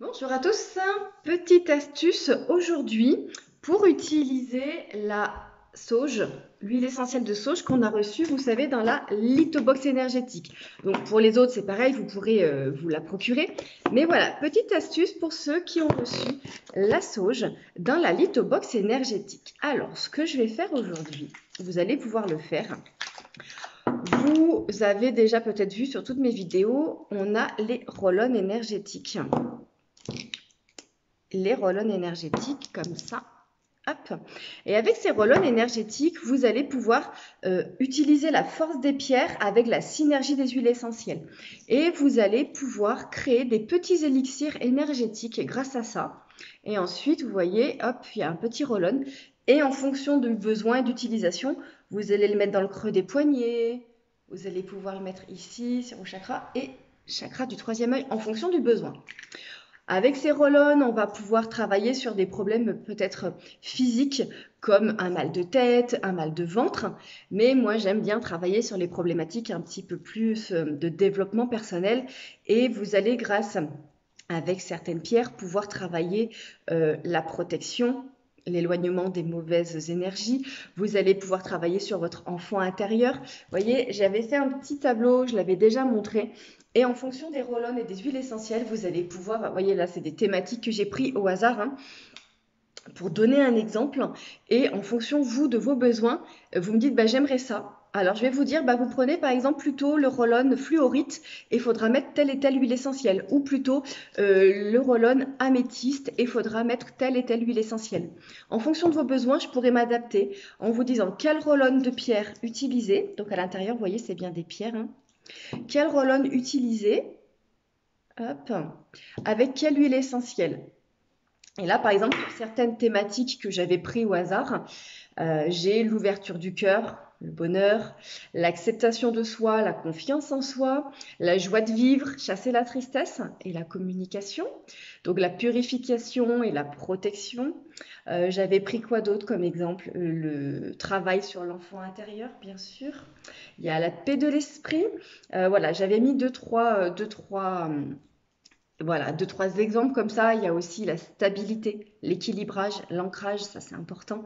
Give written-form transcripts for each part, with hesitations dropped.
Bonjour à tous, petite astuce aujourd'hui pour utiliser la sauge, l'huile essentielle de sauge qu'on a reçue, vous savez, dans la lithobox énergétique. Donc pour les autres, c'est pareil, vous pourrez vous la procurer. Mais voilà, petite astuce pour ceux qui ont reçu la sauge dans la lithobox énergétique. Alors, ce que je vais faire aujourd'hui, vous allez pouvoir le faire. Vous avez déjà peut-être vu sur toutes mes vidéos, on a les roll-on énergétiques. Les roll-on énergétiques comme ça. Hop. Et avec ces roll-on énergétiques, vous allez pouvoir utiliser la force des pierres avec la synergie des huiles essentielles. Et vous allez pouvoir créer des petits élixirs énergétiques grâce à ça. Et ensuite, vous voyez, hop, il y a un petit roll-on. Et en fonction du besoin et d'utilisation, vous allez le mettre dans le creux des poignets. Vous allez pouvoir le mettre ici, sur vos chakras et chakra du troisième œil en fonction du besoin. Avec ces roll-on, on va pouvoir travailler sur des problèmes peut-être physiques comme un mal de tête, un mal de ventre. Mais moi, j'aime bien travailler sur les problématiques un petit peu plus de développement personnel. Et vous allez, grâce avec certaines pierres, pouvoir travailler la protection, l'éloignement des mauvaises énergies. Vous allez pouvoir travailler sur votre enfant intérieur. Vous voyez, j'avais fait un petit tableau, je l'avais déjà montré. Et en fonction des roll-on et des huiles essentielles, vous allez pouvoir, vous voyez là, c'est des thématiques que j'ai pris au hasard, hein, pour donner un exemple. Et en fonction, vous, de vos besoins, vous me dites, bah, j'aimerais ça. Alors, je vais vous dire, bah, vous prenez par exemple plutôt le roll-on fluorite et il faudra mettre telle et telle huile essentielle. Ou plutôt le roll-on améthyste et il faudra mettre telle et telle huile essentielle. En fonction de vos besoins, je pourrais m'adapter en vous disant quel roll-on de pierre utiliser. Donc, à l'intérieur, vous voyez, c'est bien des pierres, hein. Quel roll-on utiliser? Hop. Avec quelle huile essentielle? Et là, par exemple, pour certaines thématiques que j'avais prises au hasard, j'ai l'ouverture du cœur, le bonheur, l'acceptation de soi, la confiance en soi, la joie de vivre, chasser la tristesse et la communication. Donc la purification et la protection. J'avais pris quoi d'autre comme exemple? Le travail sur l'enfant intérieur, bien sûr. Il y a la paix de l'esprit. Voilà, j'avais mis voilà, deux, trois exemples comme ça. Il y a aussi la stabilité, l'équilibrage, l'ancrage, ça c'est important.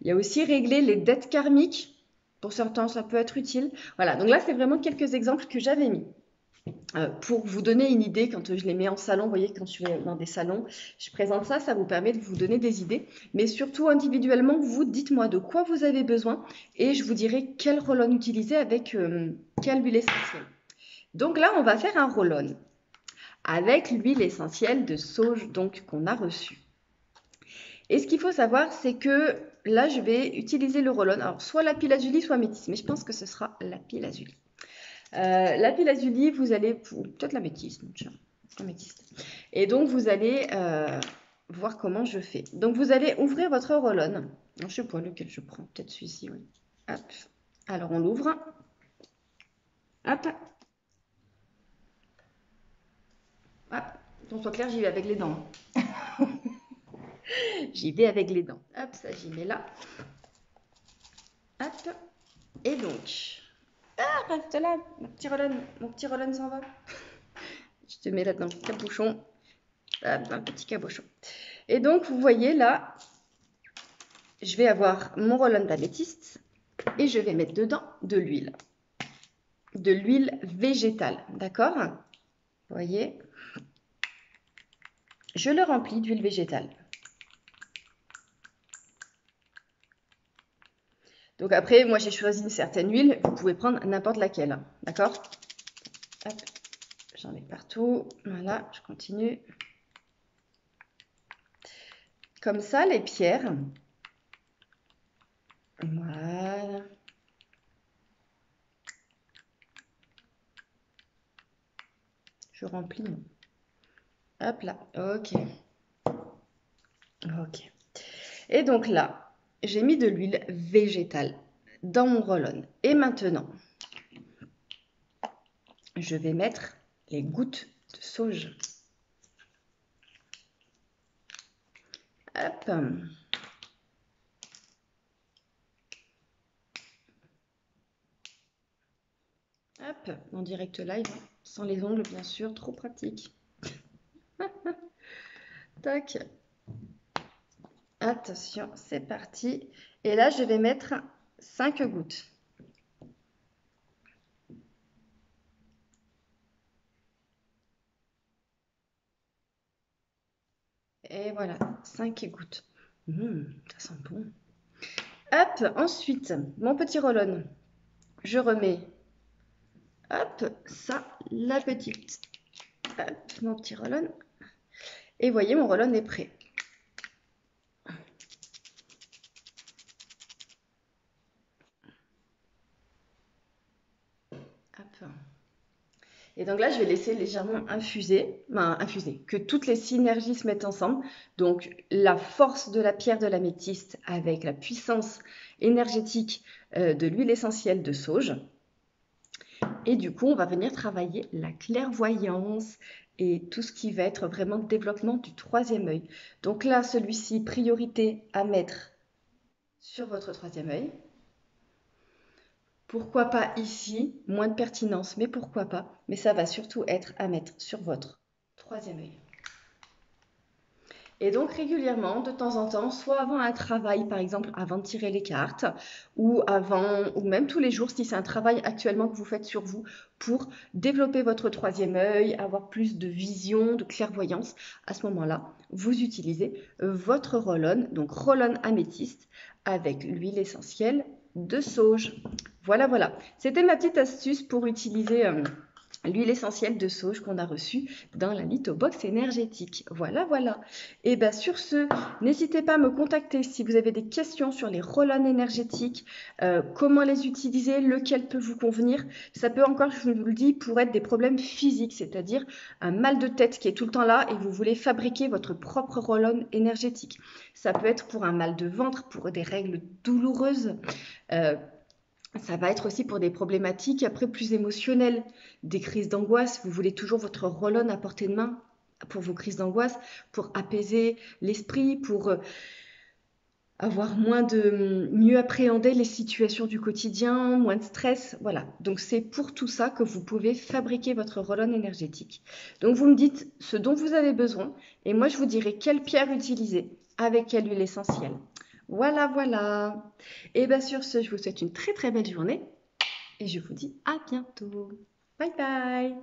Il y a aussi régler les dettes karmiques. Pour certains, ça peut être utile. Voilà, donc là, c'est vraiment quelques exemples que j'avais mis. Pour vous donner une idée, quand je les mets en salon, vous voyez, quand je suis dans des salons, je présente ça, ça vous permet de vous donner des idées. Mais surtout, individuellement, vous dites-moi de quoi vous avez besoin et je vous dirai quel roll-on utiliser avec quelle huile essentielle. Donc là, on va faire un roll-on avec l'huile essentielle de sauge donc qu'on a reçue. Et ce qu'il faut savoir, c'est que là, je vais utiliser le roll-on. Alors, soit la lazuli, soit métis, mais je pense que ce sera la lazuli. La lazuli, vous allez, peut-être la métisse, tiens, la métisse. Et donc, vous allez voir comment je fais. Donc, vous allez ouvrir votre roll-on. Alors, je ne sais pas lequel je prends, peut-être celui-ci, oui. Hop. Alors, on l'ouvre. Hop. Hop. Qu'on soit clair, j'y vais avec les dents. J'y vais avec les dents. Hop, ça, j'y mets là. Hop. Et donc, ah, reste là, mon petit Roland s'en va. Je te mets là dans le cabochon, un petit cabochon. Et donc, vous voyez là, je vais avoir mon Roland d'améthyste et je vais mettre dedans de l'huile végétale, d'accord? Vous voyez, je le remplis d'huile végétale. Donc après, moi j'ai choisi une certaine huile, vous pouvez prendre n'importe laquelle, d'accord? Hop, j'en mets partout, voilà, je continue. Comme ça, les pierres, voilà. Je remplis. Hop là, ok. Ok. Et donc là, j'ai mis de l'huile végétale dans mon roll-on. Et maintenant, je vais mettre les gouttes de sauge. Hop. Hop, en direct live, sans les ongles bien sûr, trop pratique. Tac. Attention, c'est parti. Et là, je vais mettre 5 gouttes. Et voilà, 5 gouttes. Ça sent bon. Hop, ensuite, mon petit roll-on. Je remets, hop, ça, la petite. Hop, mon petit roll-on. Et voyez, mon roll-on est prêt. Hop. Et donc là, je vais laisser légèrement infuser, que toutes les synergies se mettent ensemble. Donc la force de la pierre de l'améthyste avec la puissance énergétique de l'huile essentielle de sauge. Et du coup, on va venir travailler la clairvoyance et tout ce qui va être vraiment le développement du troisième œil. Donc là, celui-ci, priorité à mettre sur votre troisième œil. Pourquoi pas ici, moins de pertinence, mais pourquoi pas. Mais ça va surtout être à mettre sur votre troisième œil. Et donc régulièrement, de temps en temps, soit avant un travail, par exemple avant de tirer les cartes, ou même tous les jours, si c'est un travail actuellement que vous faites sur vous, pour développer votre troisième œil, avoir plus de vision, de clairvoyance, à ce moment-là, vous utilisez votre roll-on, donc roll-on améthyste, avec l'huile essentielle de sauge. Voilà, voilà. C'était ma petite astuce pour utiliser l'huile essentielle de sauge qu'on a reçue dans la lithobox énergétique. Voilà, voilà. Et bien sur ce, n'hésitez pas à me contacter si vous avez des questions sur les roll-on énergétiques, comment les utiliser, lequel peut vous convenir. Ça peut encore, je vous le dis, pour être des problèmes physiques, c'est-à-dire un mal de tête qui est tout le temps là et vous voulez fabriquer votre propre roll-on énergétique. Ça peut être pour un mal de ventre, pour des règles douloureuses. Ça va être aussi pour des problématiques après plus émotionnelles, des crises d'angoisse. Vous voulez toujours votre roll-on à portée de main pour vos crises d'angoisse, pour apaiser l'esprit, pour avoir mieux appréhender les situations du quotidien, moins de stress. Voilà. Donc c'est pour tout ça que vous pouvez fabriquer votre roll-on énergétique. Donc vous me dites ce dont vous avez besoin et moi je vous dirai quelle pierre utiliser avec quelle huile essentielle. Voilà, voilà. Et bien sur ce, je vous souhaite une très très belle journée et je vous dis à bientôt. Bye bye.